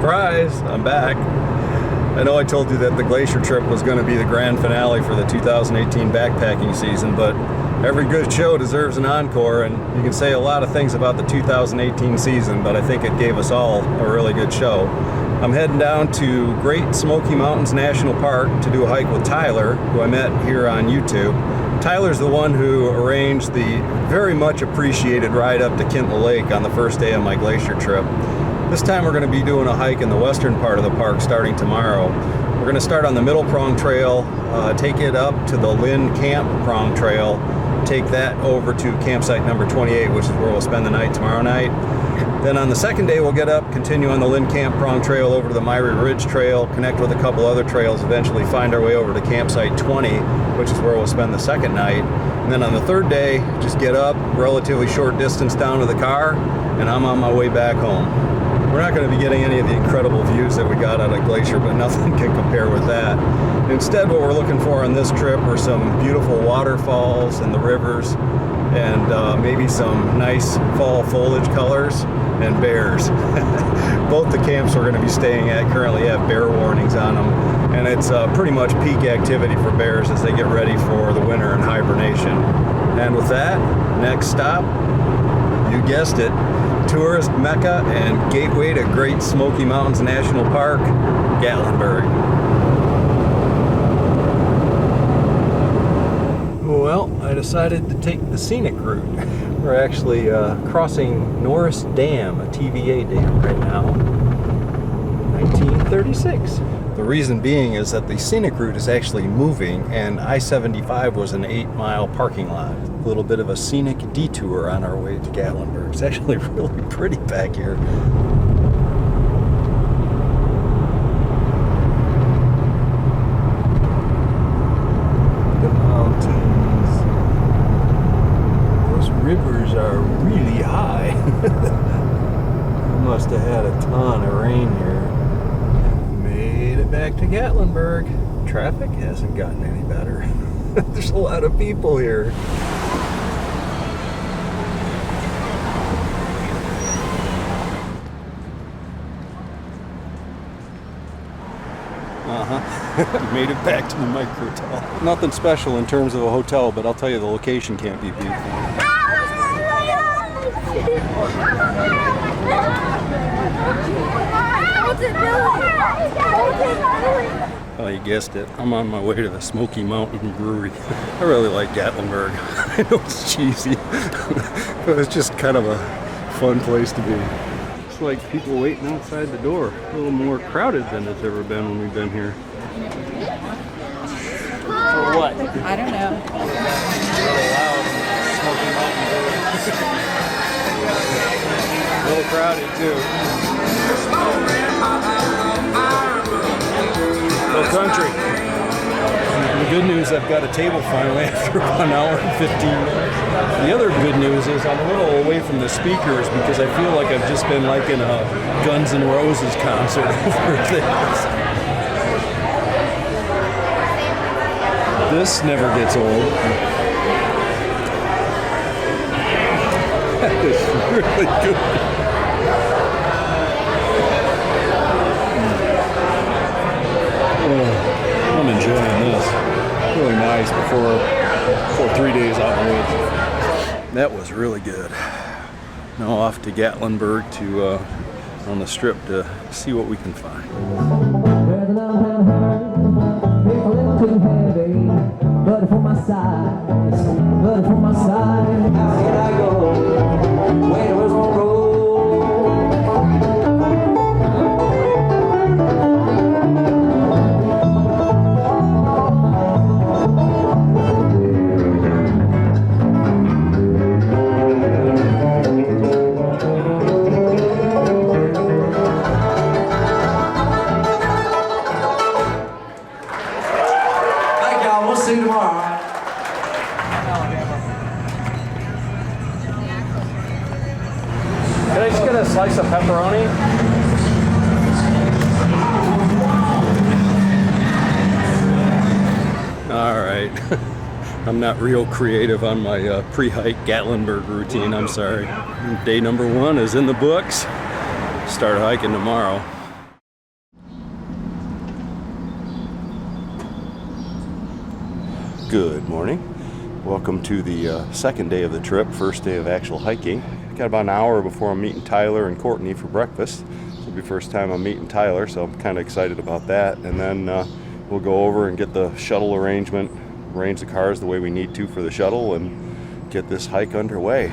Surprise! I'm back. I know I told you that the Glacier trip was going to be the grand finale for the 2018 backpacking season, but every good show deserves an encore, and you can say a lot of things about the 2018 season, but I think it gave us all a really good show. I'm heading down to Great Smoky Mountains National Park to do a hike with Tyler, who I met here on YouTube. Tyler's the one who arranged the very much appreciated ride up to Kintla Lake on the first day of my Glacier trip. This time we're going to be doing a hike in the western part of the park starting tomorrow. We're going to start on the Middle Prong Trail, take it up to the Lynn Camp Prong Trail, take that over to campsite number 28, which is where we'll spend the night tomorrow night. Then on the second day we'll get up, continue on the Lynn Camp Prong Trail over to the Miry Ridge Trail, connect with a couple other trails, eventually find our way over to campsite 20, which is where we'll spend the second night. And then on the third day, just get up, relatively short distance down to the car, and I'm on my way back home. We're not going to be getting any of the incredible views that we got out of Glacier, but nothing can compare with that. Instead, what we're looking for on this trip are some beautiful waterfalls and the rivers, and maybe some nice fall foliage colors and bears. Both the camps we're going to be staying at currently have bear warnings on them, and it's pretty much peak activity for bears as they get ready for the winter and hibernation. And with that, next stop, you guessed it, tourist mecca and gateway to Great Smoky Mountains National Park, Gatlinburg. Well, I decided to take the scenic route. We're actually crossing Norris Dam, a TVA dam right now, 1936. The reason being is that the scenic route is actually moving, and I-75 was an 8-mile parking lot. A little bit of a scenic detour on our way to Gatlinburg. It's actually really pretty back here. The mountains. Those rivers are really high. We must have had a ton of rain here. Made it back to Gatlinburg. Traffic hasn't gotten any better. There's a lot of people here. Made it back to the Meigs Hotel. Nothing special in terms of a hotel, but I'll tell you the location can't be beat. Oh, you guessed it. I'm on my way to the Smoky Mountain Brewery. I really like Gatlinburg. I know it's cheesy, but it's just kind of a fun place to be. It's like people waiting outside the door. A little more crowded than it's ever been when we've been here. For what? I don't know. Really loud. Smoky Mountain Brewery. A little crowded too. Little country. And the good news, I've got a table finally after 1 hour and 15 minutes. The other good news is I'm a little away from the speakers because I feel like I've just been like in a Guns N' Roses concert over there. This never gets old. That is really good. Oh, I'm enjoying this. Really nice before 3 days out in the woods. That was really good. Now off to Gatlinburg to on the strip to see what we can find. But for my side, how can I go? Where was my road? Thank y'all. We'll see you tomorrow. Can I just get a slice of pepperoni? All right. I'm not real creative on my pre-hike Gatlinburg routine, I'm sorry. Day number 1 is in the books. Start hiking tomorrow. Good morning. Welcome to the second day of the trip, first day of actual hiking. Got about an hour before I'm meeting Tyler and Courtney for breakfast. This will be the first time I'm meeting Tyler, so I'm kind of excited about that. And then we'll go over and get the shuttle arrangement, arrange the cars the way we need to for the shuttle, and get this hike underway.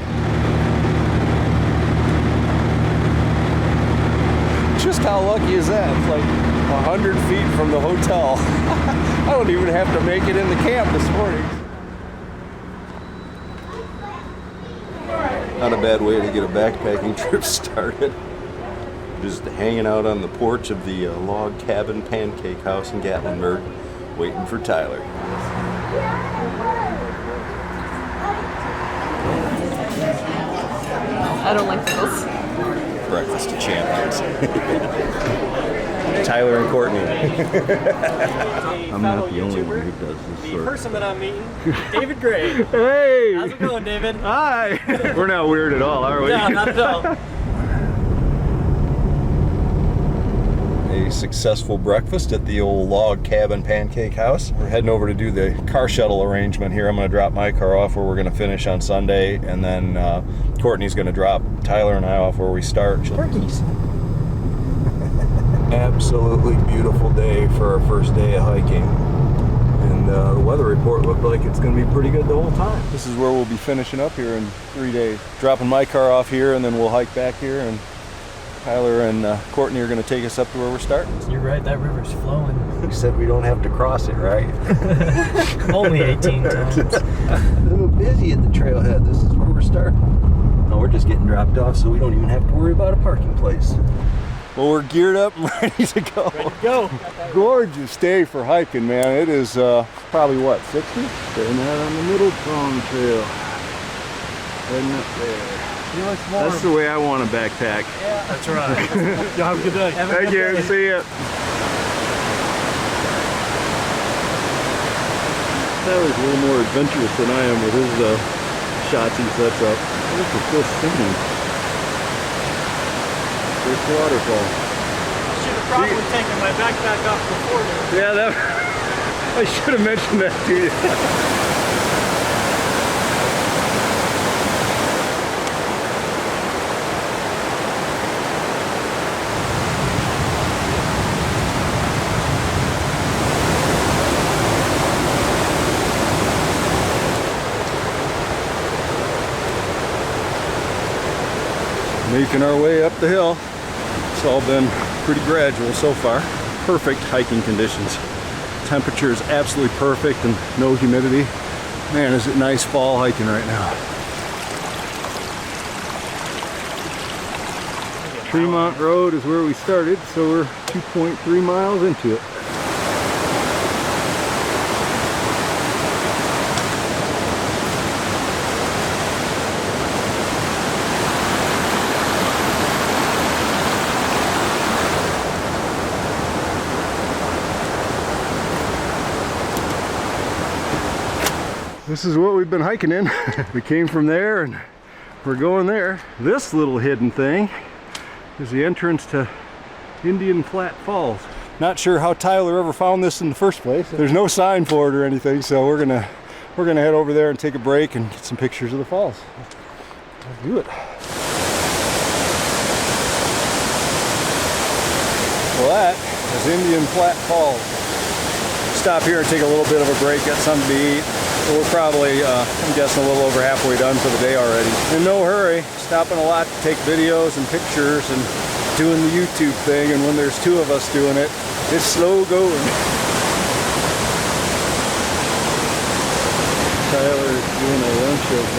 Just how lucky is that? It's like 100 feet from the hotel. I don't even have to make it in the camp this morning. Not a bad way to get a backpacking trip started. Just hanging out on the porch of the log cabin pancake house in Gatlinburg, waiting for Tyler. I don't like those. Breakfast of champions. Tyler and Courtney. I'm not the only one who does this The sort. person that I'm meeting, David Gray. Hey! How's it going, David? Hi! We're not weird at all, are we? No, not at all. A successful breakfast at the old log cabin pancake house. We're heading over to do the car shuttle arrangement here. I'm going to drop my car off where we're going to finish on Sunday, and then Courtney's going to drop Tyler and I off where we start. Turkeys. Absolutely beautiful day for our first day of hiking. And the weather report looked like it's going to be pretty good the whole time. This is where we'll be finishing up here in 3 days. Dropping my car off here, and then we'll hike back here, and Tyler and Courtney are going to take us up to where we're starting. You're right, that river's flowing. You said we don't have to cross it, right? Only 18 times. A little busy at the trailhead. This is where we're starting. No, we're just getting dropped off, so we don't even have to worry about a parking place. Well, we're geared up and ready to go. Ready to go. Gorgeous day for hiking, man. It is probably, what, 60? Staying out on the Middle Prong Trail. Heading up there. That's the way I want to backpack. Yeah, that's right. Y'all have a good day. Thank you. See ya. Tyler's a little more adventurous than I am with his shots he sets up. Look at this scene. This waterfall. I should have probably taken my backpack off before this. Yeah, I should have mentioned that to you. Making our way up the hill. It's all been pretty gradual so far. Perfect hiking conditions. Temperature is absolutely perfect and no humidity. Man, is it nice fall hiking right now. Tremont Road is where we started, so we're 2.3 miles into it. This is what we've been hiking in. We came from there and we're going there. This little hidden thing is the entrance to Indian Flat Falls. Not sure how Tyler ever found this in the first place. There's no sign for it or anything, so we're gonna head over there and take a break and get some pictures of the falls. Let's do it. Well, that is Indian Flat Falls. Stop here and take a little bit of a break, get something to eat. We're probably, I'm guessing, a little over halfway done for the day already. In no hurry, stopping a lot to take videos and pictures and doing the YouTube thing, and when there's two of us doing it, it's slow going. Tyler is doing a lunch of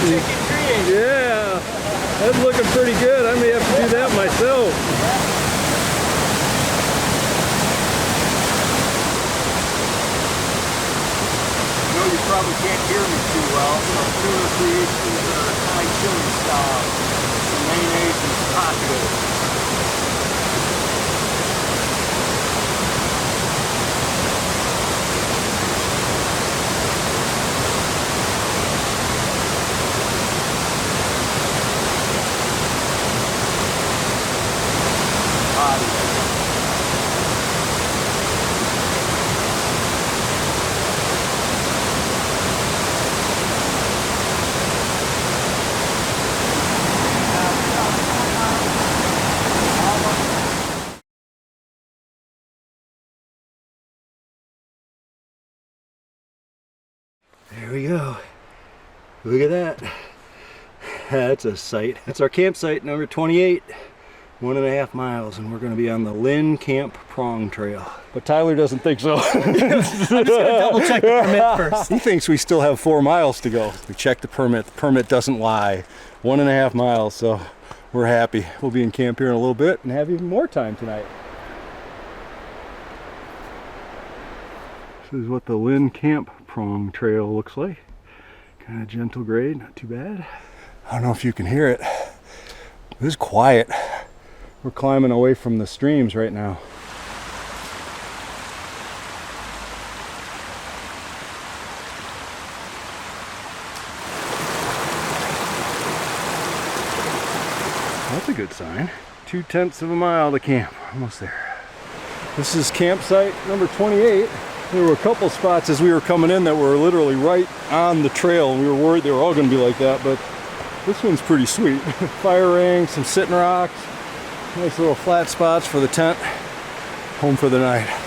Chicken cream. yeah, that's looking pretty good. I may have to do that myself. You probably can't hear me too well, so tuna fish and Thai chili sauce, some mayonnaise and tacos. we go. Look at that. That's a sight. That's our campsite number 28. 1.5 miles, and we're going to be on the Lynn Camp Prong Trail. But Tyler doesn't think so. I'm just going to double check the permit first. He thinks we still have 4 miles to go. We checked the permit. The permit doesn't lie. 1.5 miles, so we're happy. We'll be in camp here in a little bit and have even more time tonight. This is what the Lynn Camp Prong Trail looks like. Kind of gentle grade, not too bad. I don't know if you can hear it. This is quiet. We're climbing away from the streams right now. That's a good sign. 2/10 of a mile to camp. Almost there. This is campsite number 28. There were a couple spots as we were coming in that were literally right on the trail. We were worried they were all going to be like that, but this one's pretty sweet. Fire ring, some sitting rocks, nice little flat spots for the tent. Home for the night.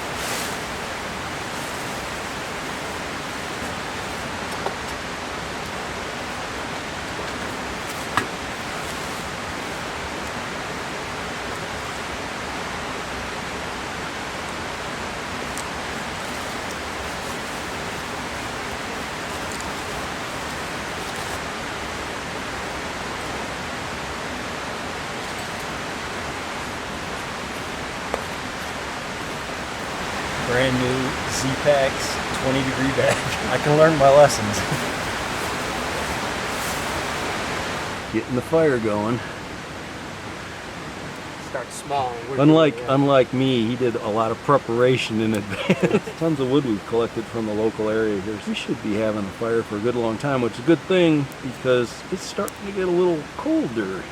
Brand new Z-Packs 20-degree bag. I can learn my lessons. Getting the fire going. Start small. Unlike me, he did a lot of preparation in advance. Tons of wood we've collected from the local area here. We should be having a fire for a good long time, which is a good thing because it's starting to get a little colder.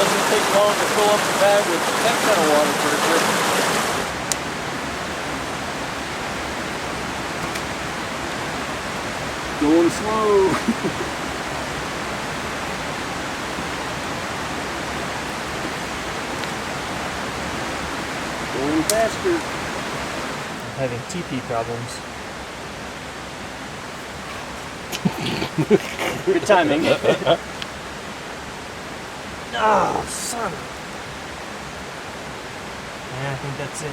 Doesn't take long to fill up the bag with that kind of water pressure. Going slow. Going faster. I'm having TP problems. Good timing. Oh, son. Yeah, I think that's it.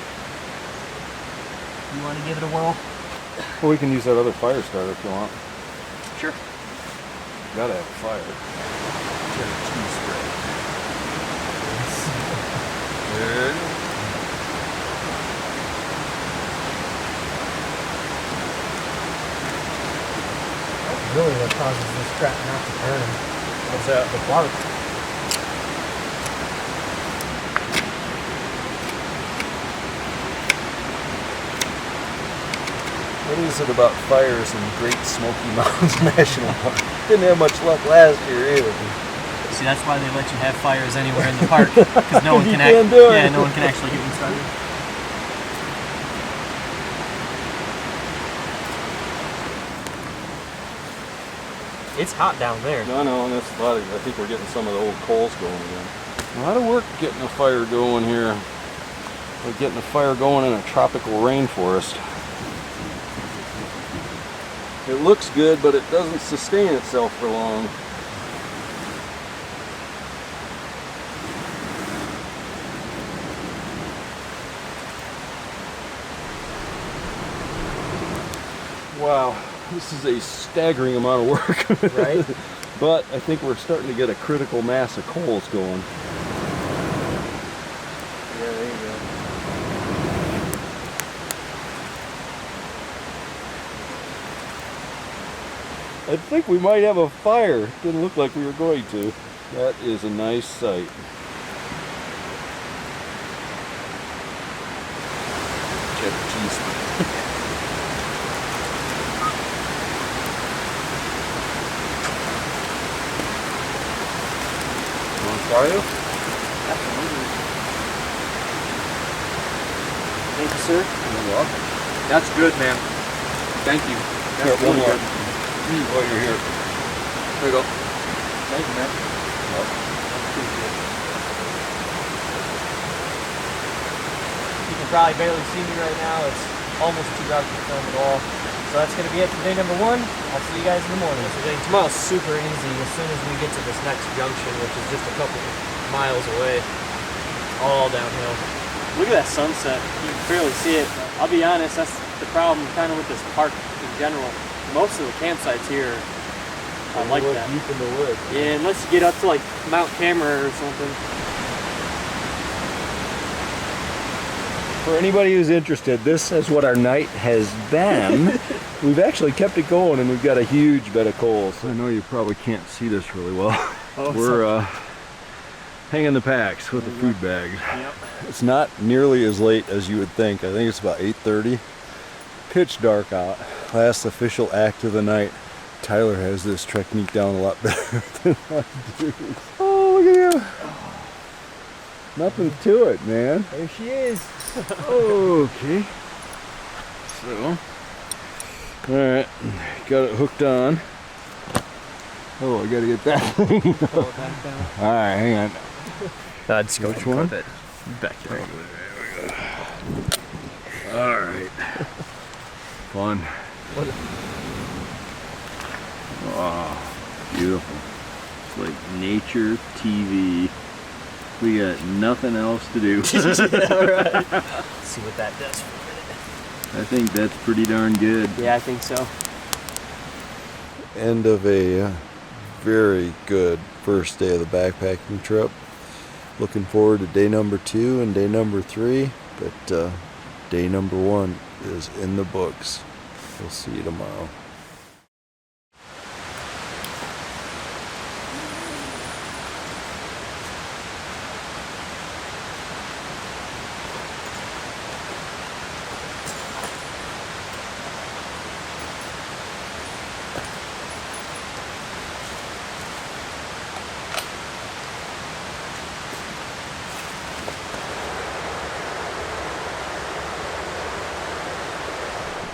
You want to give it a whirl? Well, we can use that other fire starter if you want. Sure. Gotta have a fire. Good. That's really what causes this crap not to burn. What's that? The bark. What is it about fires in Great Smoky Mountains National Park? Didn't have much luck last year either. See, that's why they let you have fires anywhere in the park, because no one You can can't do it. Yeah, no one can actually get inside. It's hot down there. No, and that's a lot of, I think we're getting some of the old coals going again. A lot of work getting a fire going here. We're getting a fire going in a tropical rainforest. It looks good, but it doesn't sustain itself for long. Wow, this is a staggering amount of work. Right? But I think we're starting to get a critical mass of coals going. Yeah, there you go. I think we might have a fire. Didn't look like we were going to. That is a nice sight. Cheddar cheese. You want to try it? Absolutely. Thank you, sir. You're welcome. That's good, man. Thank you. Here, That's one really more. good. While you're here. There you go. Thank you, man. You can can probably barely see me right now. It's almost too dark to film at all. So that's going to be it for day number 1. I'll see you guys in the morning. So tomorrow's super easy. As soon as we get to this next junction, which is just a couple miles away, all downhill. Look at that sunset. You can barely see it. I'll be honest, that's the problem kind of with this park in general. Most of the campsites here are like that. Deep in the woods. Yeah, unless you get up to like Mount Camera or something. For anybody who's interested, this is what our night has been. We've actually kept it going, and we've got a huge bed of coals. I know you probably can't see this really well. We're hanging the packs with the food bags. Yep. It's not nearly as late as you would think. I think it's about 8:30. Pitch dark out. Last official act of the night. Tyler has this technique down a lot better than I do. Oh, look at you. Nothing to it, man. There she is. Okay. So, alright, got it hooked on. Oh, I gotta get that thing. Alright, hang on. Just go Which one? it. Back here. Alright. Fun. Oh, beautiful. It's like nature TV. We got nothing else to do. All right. Let's see what that does for a minute. I think that's pretty darn good. Yeah, I think so. End of a very good first day of the backpacking trip. Looking forward to day number 2 and day number 3, but day number 1 is in the books. We'll see you tomorrow.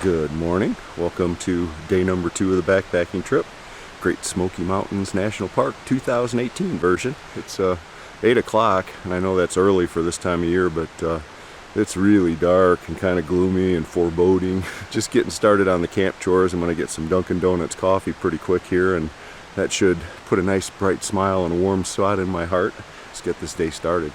Good morning. Welcome to day number 2 of the backpacking trip. Great Smoky Mountains National Park 2018 version. It's 8 o'clock, and I know that's early for this time of year, but it's really dark and kind of gloomy and foreboding. Just getting started on the camp chores. I'm going to get some Dunkin' Donuts coffee pretty quick here, and that should put a nice bright smile and a warm spot in my heart. Let's get this day started.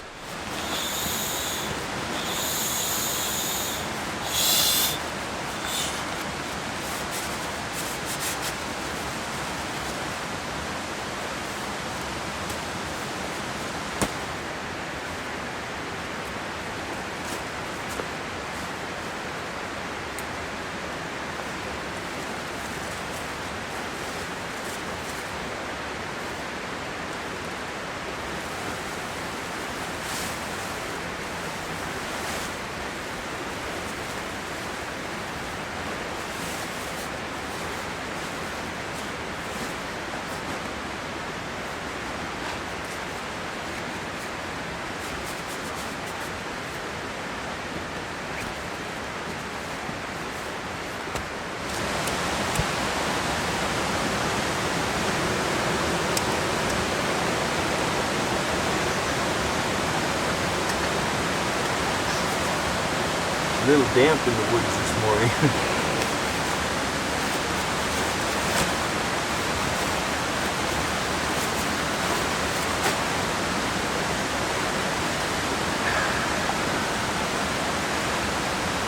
A little damp in the woods this morning.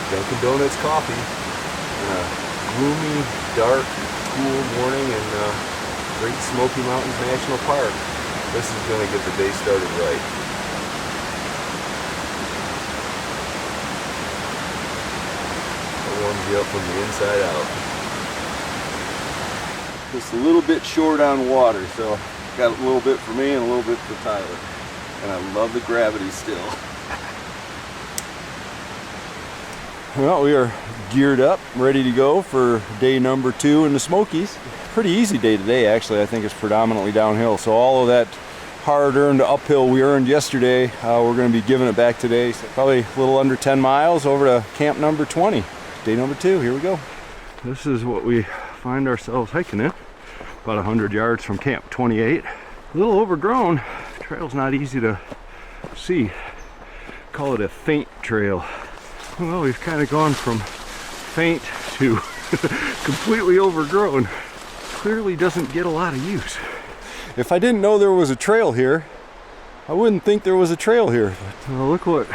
Dunkin' Donuts coffee on a gloomy, dark, cool morning in Great Smoky Mountains National Park. This is going to get the day started right. Warms you up from the inside out. Just a little bit short on water, so got a little bit for me and a little bit for Tyler. And I love the gravity still. Well, we are geared up, ready to go for day number 2 in the Smokies. Pretty easy day today, actually. I think it's predominantly downhill, so all of that hard-earned uphill we earned yesterday, we're going to be giving it back today. So probably a little under 10 miles over to camp number 20. Day number 2, here we go. This is what we find ourselves hiking in. About 100 yards from camp 28. A little overgrown. The trail's not easy to see. Call it a faint trail. Well, we've kind of gone from faint to completely overgrown. Clearly doesn't get a lot of use. If I didn't know there was a trail here, I wouldn't think there was a trail here. But look what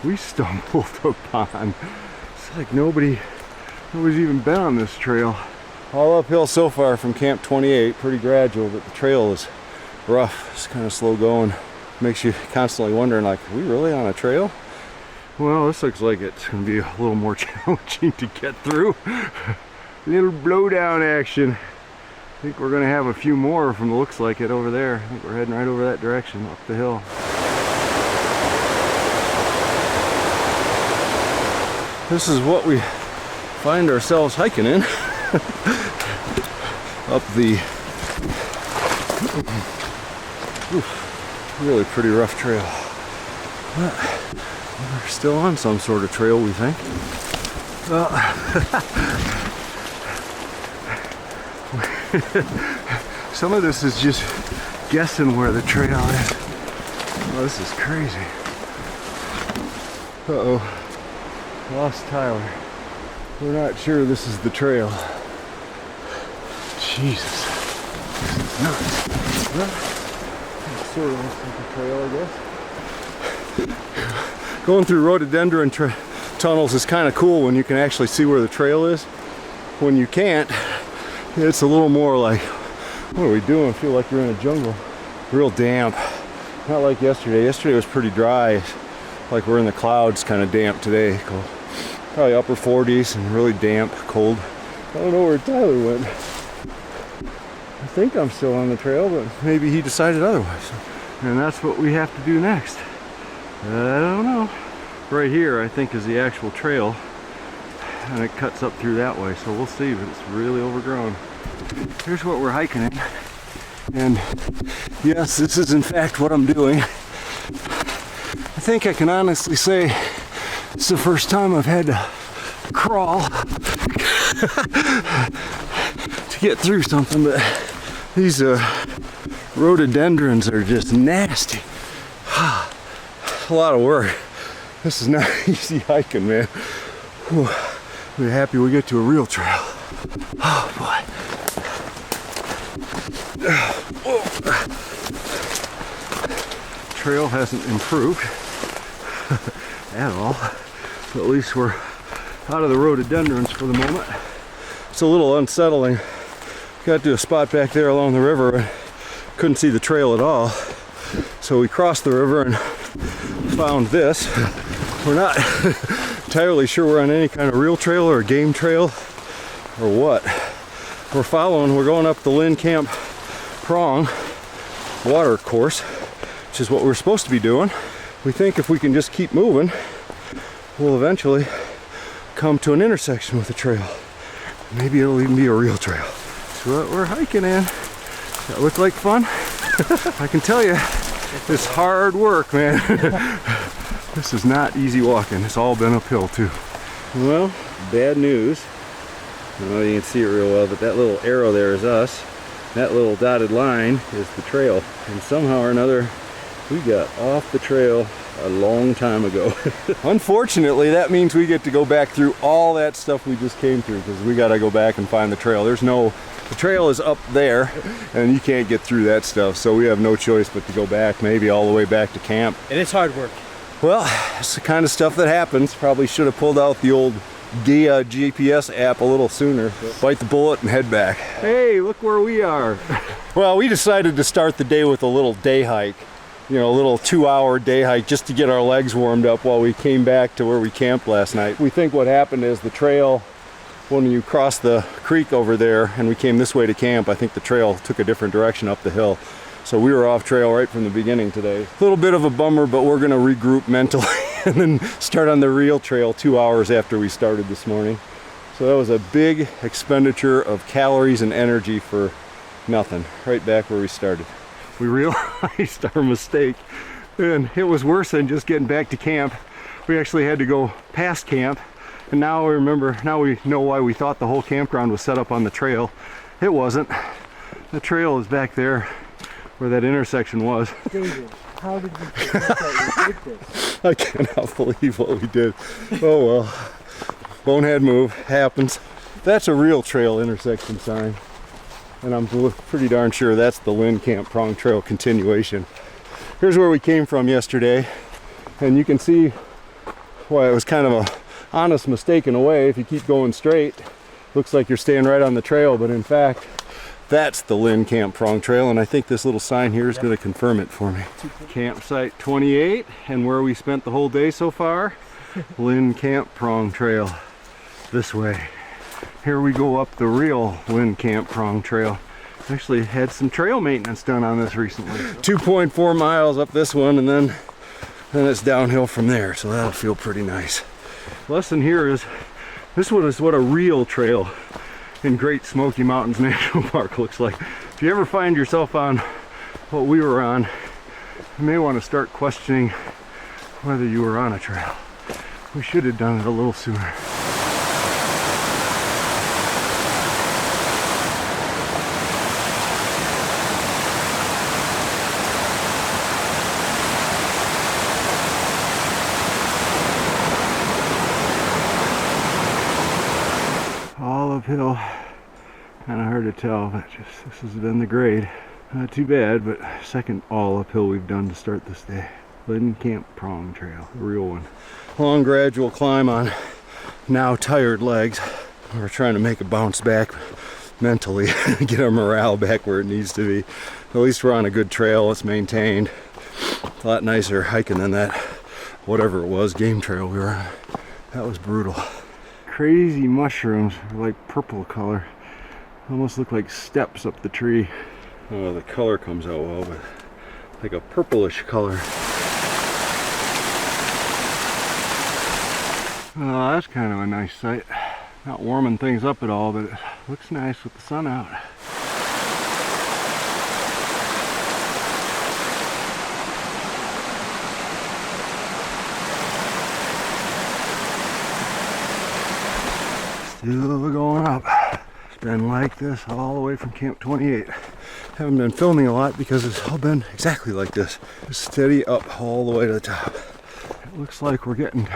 we stumbled upon. It's like nobody's even been on this trail. All uphill so far from Camp 28, pretty gradual, but the trail is rough. It's kind of slow going. Makes you constantly wondering, like, are we really on a trail? Well, this looks like it's going to be a little more challenging to get through. Little blowdown action. I think we're going to have a few more from the looks like it over there. I think we're heading right over that direction, up the hill. This is what we find ourselves hiking in. Up the really pretty rough trail. But we're still on some sort of trail, we think. Some of this is just guessing where the trail is. Oh, this is crazy. Uh-oh. Lost Tyler. We're not sure this is the trail. Jesus. This is nuts. Well, sort of looks like a trail, I guess. Going through rhododendron tunnels is kind of cool when you can actually see where the trail is. When you can't, it's a little more like, what are we doing? I feel like we're in a jungle. Real damp. Not like yesterday. Yesterday was pretty dry. Like we're in the clouds, kind of damp today. Cool. Probably upper 40s and really damp, cold. I don't know where Tyler went. I think I'm still on the trail, but maybe he decided otherwise. And that's what we have to do next. I don't know. Right here, I think, is the actual trail. And it cuts up through that way, so we'll see, but it's really overgrown. Here's what we're hiking in. And yes, this is in fact what I'm doing. I think I can honestly say it's the first time I've had to crawl to get through something, but these rhododendrons are just nasty. A lot of work. This is not easy hiking, man. Whew. We're happy we get to a real trail. Oh boy. Trail hasn't improved at all. But at least we're out of the rhododendrons for the moment. It's a little unsettling. Got to a spot back there along the river and couldn't see the trail at all. So we crossed the river and found this. We're not entirely sure we're on any kind of real trail or a game trail or what. We're going up the Lynn Camp Prong water course, which is what we're supposed to be doing. We think if we can just keep moving, we'll eventually come to an intersection with a trail. Maybe it'll even be a real trail. That's what we're hiking in. Does that look like fun? I can tell you, it's hard work, man. This is not easy walking. It's all been uphill too. Well, bad news. I don't know if you can see it real well, but that little arrow there is us. That little dotted line is the trail. And somehow or another, we got off the trail a long time ago. Unfortunately, that means we get to go back through all that stuff we just came through, because we got to go back and find the trail. The trail is up there and you can't get through that stuff, so we have no choice but to go back, maybe all the way back to camp. And it's hard work. Well, it's the kind of stuff that happens. Probably should have pulled out the old GPS app a little sooner. Bite the bullet and head back. Hey, look where we are. Well, we decided to start the day with a little day hike. You know, a little 2-hour day hike just to get our legs warmed up while we came back to where we camped last night. We think what happened is the trail, when you cross the creek over there and we came this way to camp, I think the trail took a different direction up the hill. So we were off trail right from the beginning today. A little bit of a bummer, but we're gonna regroup mentally and then start on the real trail 2 hours after we started this morning. So that was a big expenditure of calories and energy for nothing, right back where we started. We realized our mistake, and it was worse than just getting back to camp. We actually had to go past camp, and now we know why we thought the whole campground was set up on the trail. It wasn't. The trail is back there where that intersection was. How did we forget that we did this? I cannot believe what we did. Oh well. Bonehead move. Happens. That's a real trail intersection sign. And I'm pretty darn sure that's the Lynn Camp Prong Trail continuation. Here's where we came from yesterday. And you can see why it was kind of a honest mistake in a way. If you keep going straight, looks like you're staying right on the trail, but in fact, that's the Lynn Camp Prong Trail, and I think this little sign here is going to confirm it for me. Campsite 28, and where we spent the whole day so far, Lynn Camp Prong Trail. This way. Here we go up the real Lynn Camp Prong Trail. Actually had some trail maintenance done on this recently. 2.4 miles up this one, and then it's downhill from there, so that'll feel pretty nice. Lesson here is, this one is what a real trail in Great Smoky Mountains National Park looks like. If you ever find yourself on what we were on, you may want to start questioning whether you were on a trail. We should have done it a little sooner. All uphill, kind of hard to tell, but just this has been the grade. Not too bad, but second all uphill we've done to start this day. Lynn Camp Prong Trail, the real one. Long gradual climb on now tired legs. We're trying to make a bounce back mentally, get our morale back where it needs to be. At least we're on a good trail, it's maintained. A lot nicer hiking than that, whatever it was, game trail we were on. That was brutal. Crazy mushrooms, like purple color. Almost look like steps up the tree. Oh, the color comes out well, but like a purplish color. Oh, that's kind of a nice sight. Not warming things up at all, but it looks nice with the sun out. Still going up. It's been like this all the way from Camp 28. Haven't been filming a lot because it's all been exactly like this. Just steady up all the way to the top. It looks like we're getting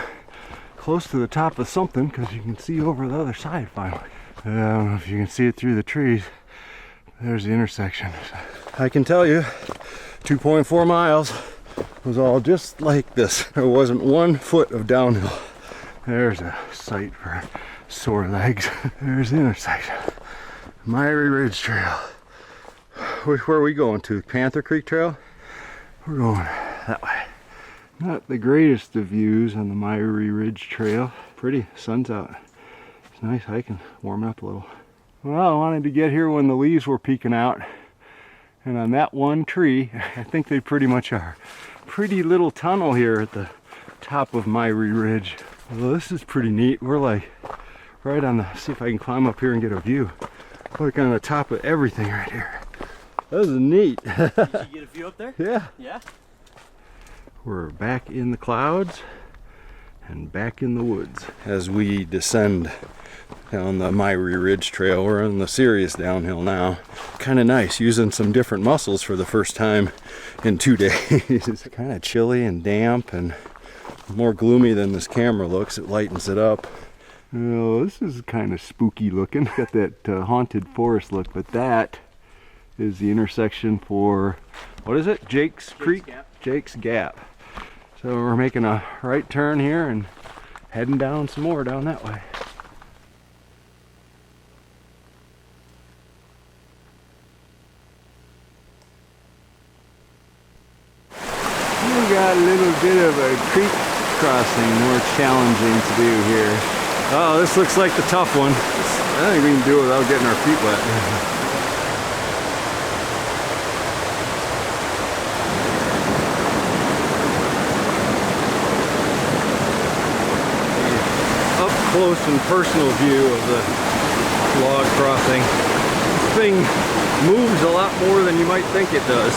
close to the top of something because you can see over the other side finally. I don't know if you can see it through the trees. There's the intersection. I can tell you, 2.4 miles was all just like this. There wasn't 1 foot of downhill. There's a sight for sore legs. There's the intersection. Miry Ridge Trail. Where are we going to? Panther Creek Trail? We're going that way. Not the greatest of views on the Miry Ridge Trail. Pretty, sun's out. It's nice hiking, warming up a little. Well, I wanted to get here when the leaves were peeking out. And on that one tree, I think they pretty much are. Pretty little tunnel here at the top of Miry Ridge. Well, this is pretty neat. We're like right on the, see if I can climb up here and get a view. Like on the top of everything right here. That was neat. Did you get a view up there? Yeah. Yeah? We're back in the clouds and back in the woods. As we descend down the Miry Ridge Trail, we're on the serious downhill now. Kind of nice, using some different muscles for the first time in 2 days. It's kind of chilly and damp and more gloomy than this camera looks. It lightens it up. Oh, this is kind of spooky looking. Got that haunted forest look, but that is the intersection for, what is it? Jake's Creek? Gap. Jake's Gap. So we're making a right turn here and heading down some more down that way. We got a little bit of a creek crossing, more challenging to do here. Oh, this looks like the tough one. I think we can do it without getting our feet wet. Up close and personal view of the log crossing. This thing moves a lot more than you might think it does.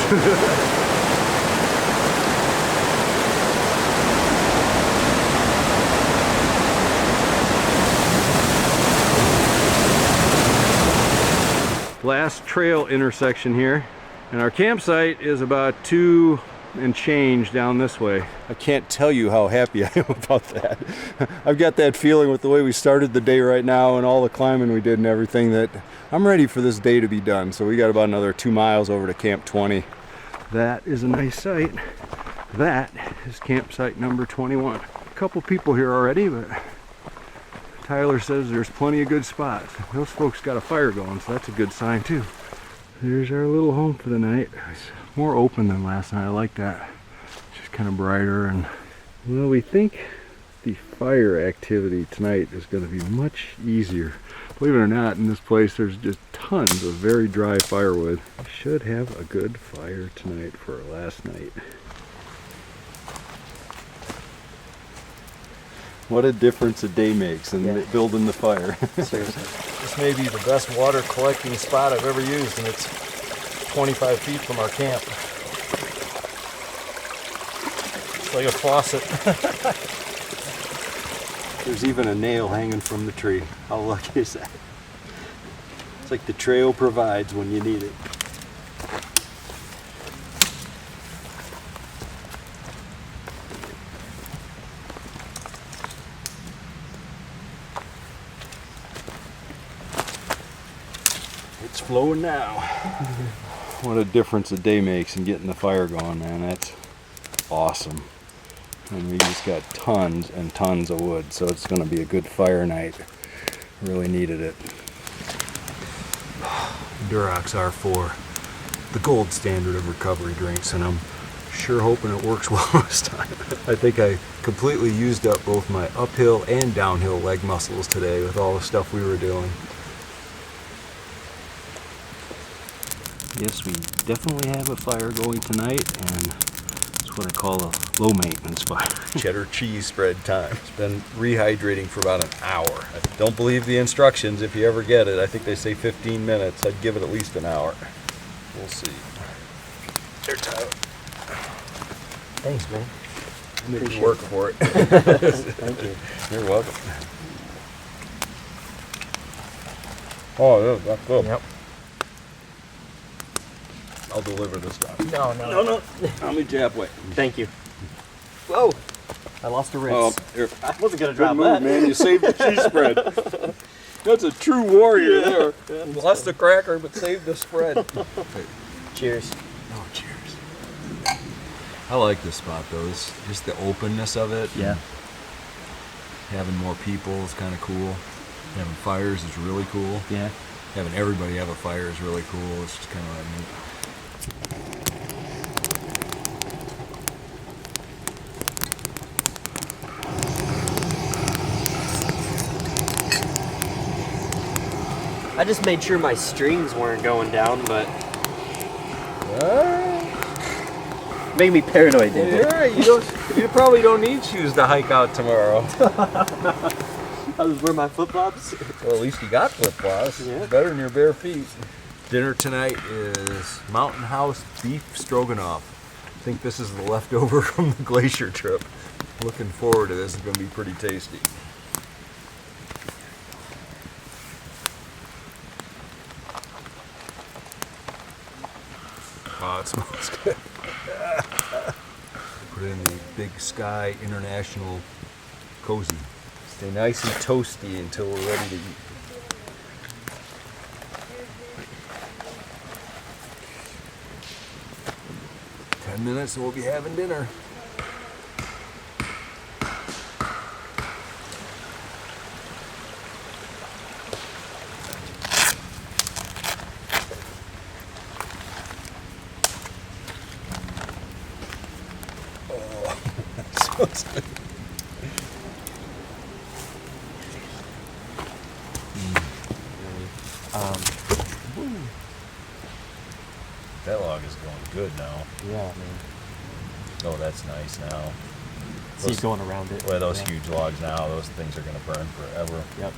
Last trail intersection here, and our campsite is about 2 and change down this way. I can't tell you how happy I am about that. I've got that feeling with the way we started the day right now and all the climbing we did and everything that I'm ready for this day to be done. So we got about another 2 miles over to Camp 20. That is a nice site. That is campsite number 21. A couple people here already, but Tyler says there's plenty of good spots. Those folks got a fire going, so that's a good sign too. There's our little home for the night. It's more open than last night. I like that. It's just kind of brighter, and well, we think the fire activity tonight is going to be much easier. Believe it or not, in this place there's just tons of very dry firewood. Should have a good fire tonight for our last night. What a difference a day makes in building the fire. Seriously. This may be the best water collecting spot I've ever used, and it's 25 feet from our camp. It's like a faucet. There's even a nail hanging from the tree. How lucky is that? It's like the trail provides when you need it. It's flowing now. What a difference a day makes in getting the fire going, man. That's awesome. And we just got tons and tons of wood, so it's going to be a good fire night. Really needed it. Durox R4, the gold standard of recovery drinks, and I'm sure hoping it works well this time. I think I completely used up both my uphill and downhill leg muscles today with all the stuff we were doing. Yes, we definitely have a fire going tonight, and it's what I call a low maintenance fire. Cheddar cheese spread time. It's been rehydrating for about an hour. I don't believe the instructions if you ever get it. I think they say 15 minutes. I'd give it at least an hour. We'll see. There, Tyler. Thanks, man. Make you work for it. Thank you. You're welcome. Oh, yeah, that's good. Yep. I'll deliver this time. No. I'll meet you halfway. Thank you. Whoa! I lost a Oh, rinse. here. I wasn't gonna Good drop move, that. man. You saved the cheese spread. That's a true warrior there. Lost the cracker, but saved the spread. Cheers. Oh, cheers. I like this spot, though. Just the openness of it. Yeah. Having more people is kind of cool. Having fires is really cool. Yeah. Having everybody have a fire is really cool. It's just kind of like neat. I just made sure my strings weren't going down, but made me paranoid, David. You're right. You probably don't need shoes to hike out tomorrow. I was wearing my flip flops. Well, at least you got flip-flops. Yeah. Better than your bare feet. Dinner tonight is Mountain House beef stroganoff. I think this is the leftover from the Glacier trip. Looking forward to this. It's going to be pretty tasty. Oh, it smells good. Put it in the Big Sky International Cozy. Stay nice and toasty until we're ready to eat. "10 minutes and we'll be having dinner." Oh, that smells good. That log is going good now. Yeah, man. Oh, that's nice now. So he's going around it. Well, those Yeah. huge logs now, those things are going to burn forever. Yep.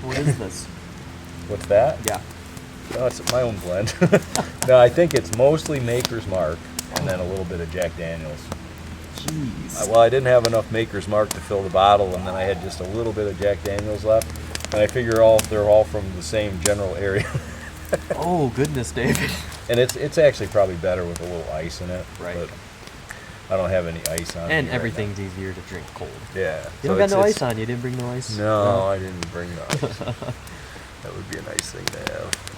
What is this? What's that? Yeah. No, it's my own blend. No, I think it's mostly Maker's Mark and then a little bit of Jack Daniels. Jeez. Well, I didn't have enough Maker's Mark to fill the bottle, and then I had just a little bit of Jack Daniels left. And I figure they're all from the same general area. Oh goodness, David. And it's actually probably better with a little ice in it. Right. But I don't have any ice on me And right everything's easier to drink cold. now. Yeah. You don't got no ice on you. Didn't bring no ice? No, I didn't bring the ice. That would be a nice thing to have.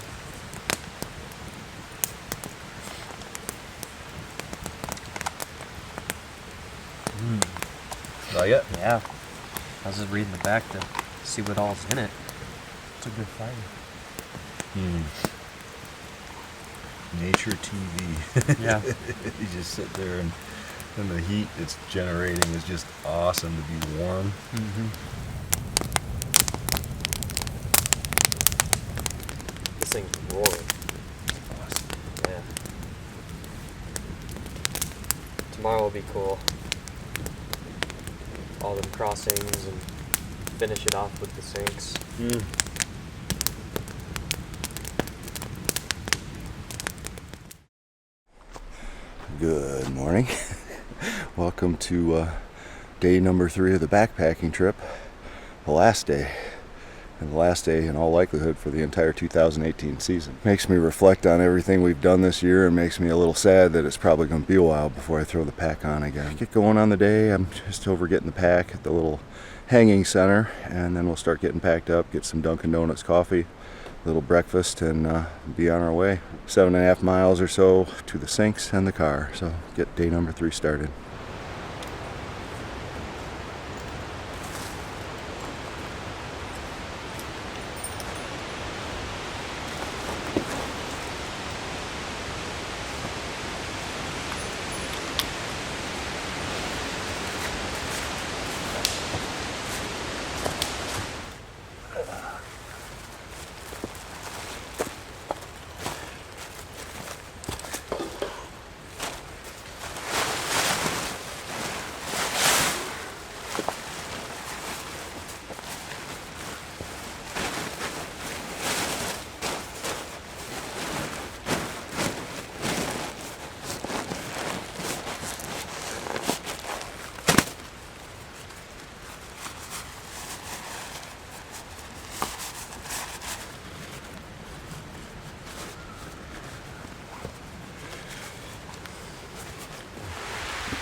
Not yet? Yeah. I was just reading the back to see what all's in it. It's a good fiber. Nature TV. Yeah. You just sit there and the heat it's generating is just awesome to be warm. This thing's roaring. Awesome. Yeah. Tomorrow will be cool. All them crossings and finish it off with the sinks. Good morning. Welcome to day number 3 of the backpacking trip. The last day. And the last day in all likelihood for the entire 2018 season. Makes me reflect on everything we've done this year and makes me a little sad that it's probably going to be a while before I throw the pack on again. Get going on the day. I'm just over getting the pack at the little hanging center, and then we'll start getting packed up, get some Dunkin' Donuts coffee, a little breakfast, and be on our way. 7.5 miles or so to the sinks and the car. So get day number 3 started.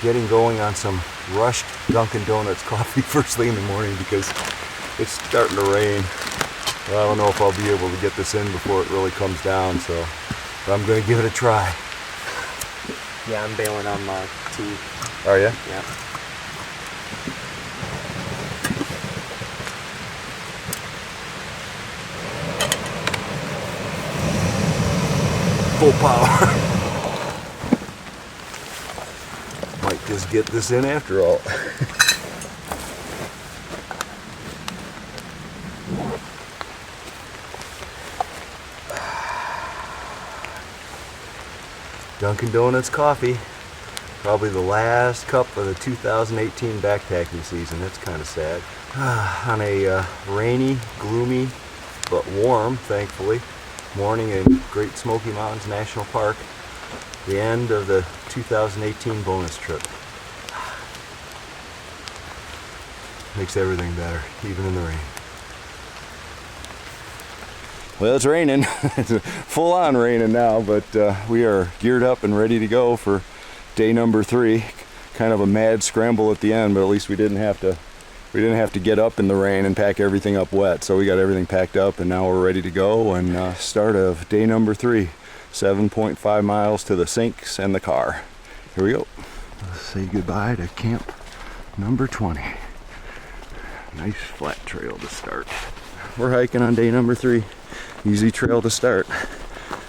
Getting going on some rushed Dunkin' Donuts coffee first thing in the morning because it's starting to rain. Well, I don't know if I'll be able to get this in before it really comes down, so but I'm going to give it a try. Yeah, I'm bailing on my tea. Are you? Yeah. Full power. Might just get this in after all. Dunkin' Donuts coffee. Probably the last cup of the 2018 backpacking season. That's kind of sad. On a rainy, gloomy, but warm, thankfully, morning in Great Smoky Mountains National Park. The end of the 2018 bonus trip. Makes everything better, even in the rain. Well, it's raining. It's full on raining now, but we are geared up and ready to go for day number 3. Kind of a mad scramble at the end, but at least we didn't have to get up in the rain and pack everything up wet. So we got everything packed up and now we're ready to go and start of day number 3. 7.5 miles to the sinks and the car. Here we go. Let's say goodbye to camp number 20. Nice flat trail to start. We're hiking on day number 3. Easy trail to start.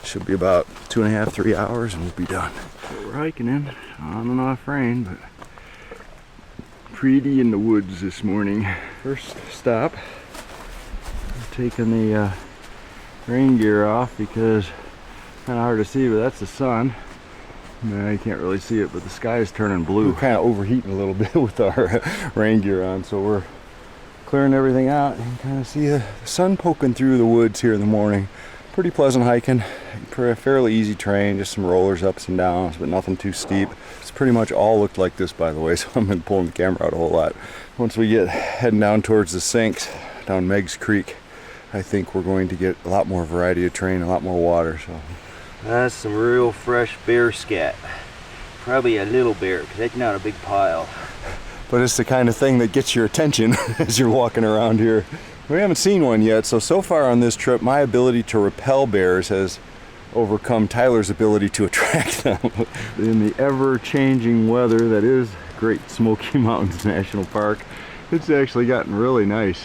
Should be about 2.5-3 hours and we'll be done. So we're hiking in, on and off rain, but pretty in the woods this morning. First stop, we're taking the rain gear off because kind of hard to see, but that's the sun. You can't really see it, but the sky is turning blue. We're kind of overheating a little bit with our rain gear on, so we're clearing everything out and kind of see the sun poking through the woods here in the morning. Pretty pleasant hiking, fairly easy terrain, just some rollers ups and downs, but nothing too steep. It's pretty much all looked like this, by the way, so I'm been pulling the camera out a whole lot. Once we get heading down towards the sinks, down Meigs Creek, I think we're going to get a lot more variety of terrain, a lot more water. So that's some real fresh bear scat. Probably a little bear, because that's not a big pile. But it's the kind of thing that gets your attention as you're walking around here. We haven't seen one yet, so far on this trip, my ability to repel bears has overcome Tyler's ability to attract them. In the ever-changing weather that is Great Smoky Mountains National Park, it's actually gotten really nice.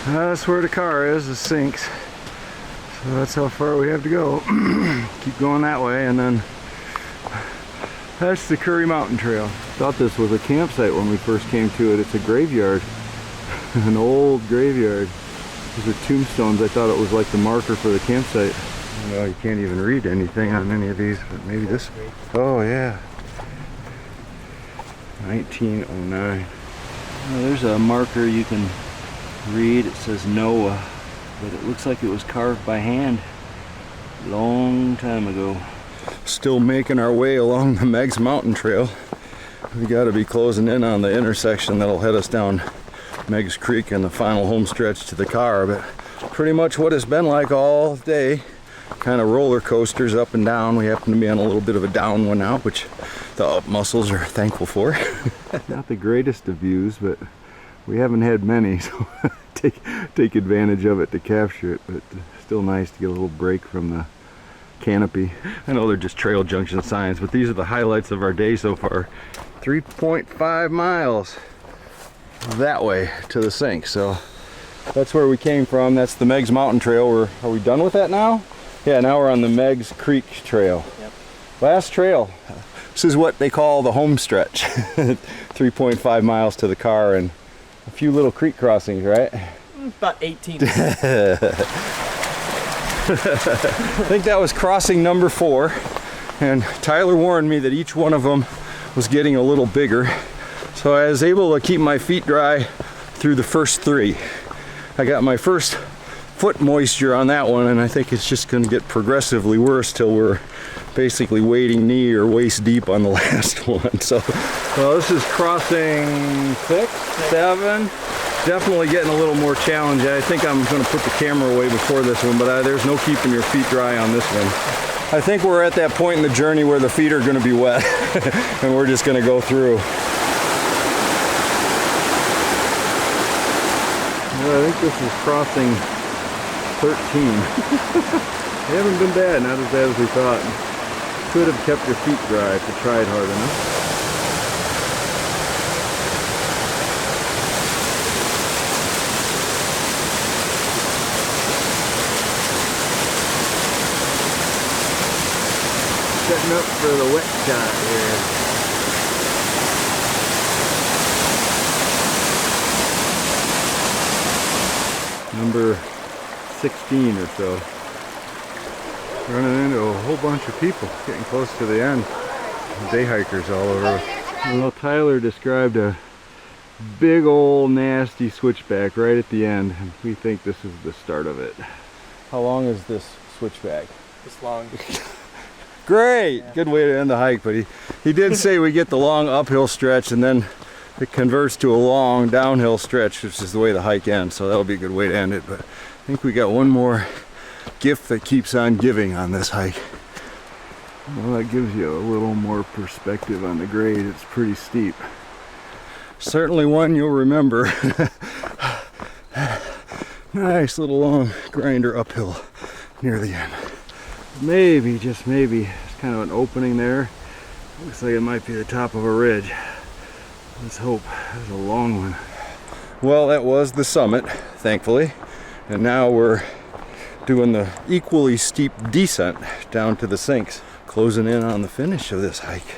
That's where the car is, the sinks. So that's how far we have to go. Keep going that way, and then that's the Miry Mountain Trail. Thought this was a campsite when we first came to it. It's a graveyard, an old graveyard. These are tombstones. I thought it was like the marker for the campsite. Well, you can't even read anything on any of these, but maybe this. Oh yeah, 1909. Well, there's a marker you can read. It says Noah, but it looks like it was carved by hand a long time ago. Still making our way along the Meigs Mountain Trail. We got to be closing in on the intersection that'll head us down Meigs Creek and the final home stretch to the car, but pretty much what it's been like all day. Kind of roller coasters up and down. We happen to be on a little bit of a down one now, which the up muscles are thankful for. Not the greatest of views, but we haven't had many, so take advantage of it to capture it, but still nice to get a little break from the canopy. I know they're just trail junction signs, but these are the highlights of our day so far. 3.5 miles that way to the sink, so that's where we came from. That's the Meigs Mountain Trail. Are we done with that now? Yeah, now we're on the Meigs Creek Trail. Yep. Last trail. This is what they call the home stretch. 3.5 miles to the car and a few little creek crossings, right? About 18. I think that was crossing number 4, and Tyler warned me that each one of them was getting a little bigger, so I was able to keep my feet dry through the first 3. I got my first foot moisture on that one, and I think it's just going to get progressively worse till we're basically wading knee or waist deep on the last one. So well, this is crossing 6, 7. Definitely getting a little more challenging. I think I'm going to put the camera away before this one, but there's no keeping your feet dry on this one. I think we're at that point in the journey where the feet are going to be wet and we're just going to go through. Well, I think this is crossing 13. They haven't been bad, not as bad as we thought. Could have kept your feet dry if you tried hard enough. Setting up for the wet shot here. Number 16 or so. Running into a whole bunch of people, getting close to the end. Day hikers all over. Well, Tyler described a big old nasty switchback right at the end, and we think this is the start of it. How long is this switchback? This long. Great! Yeah. Good way to end the hike, but he did say we get the long uphill stretch and then it converts to a long downhill stretch, which is the way the hike ends, so that'll be a good way to end it. But I think we got one more gift that keeps on giving on this hike. Well, that gives you a little more perspective on the grade. It's pretty steep. Certainly one you'll remember. Nice little long grinder uphill near the end. Maybe, just maybe, there's kind of an opening there. Looks like it might be the top of a ridge. Let's hope. There's a long one. Well, that was the summit, thankfully. And now we're doing the equally steep descent down to the sinks, closing in on the finish of this hike.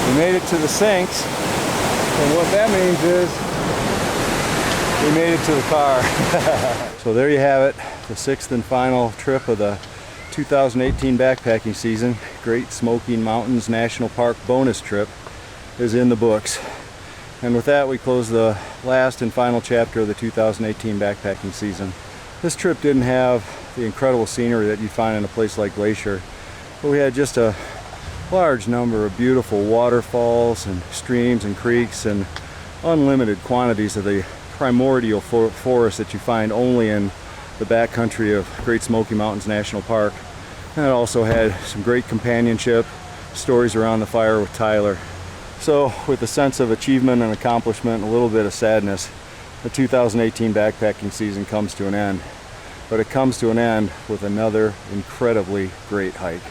We made it to the sinks, and what that means is we made it to the car. So there you have it, the 6th and final trip of the 2018 backpacking season. Great Smoky Mountains National Park bonus trip is in the books. And with that, we close the last and final chapter of the 2018 backpacking season. This trip didn't have the incredible scenery that you find in a place like Glacier, but we had just a large number of beautiful waterfalls and streams and creeks and unlimited quantities of the primordial forest that you find only in the backcountry of Great Smoky Mountains National Park. And it also had some great companionship, stories around the fire with Tyler. So with a sense of achievement and accomplishment and a little bit of sadness, the 2018 backpacking season comes to an end. But it comes to an end with another incredibly great hike.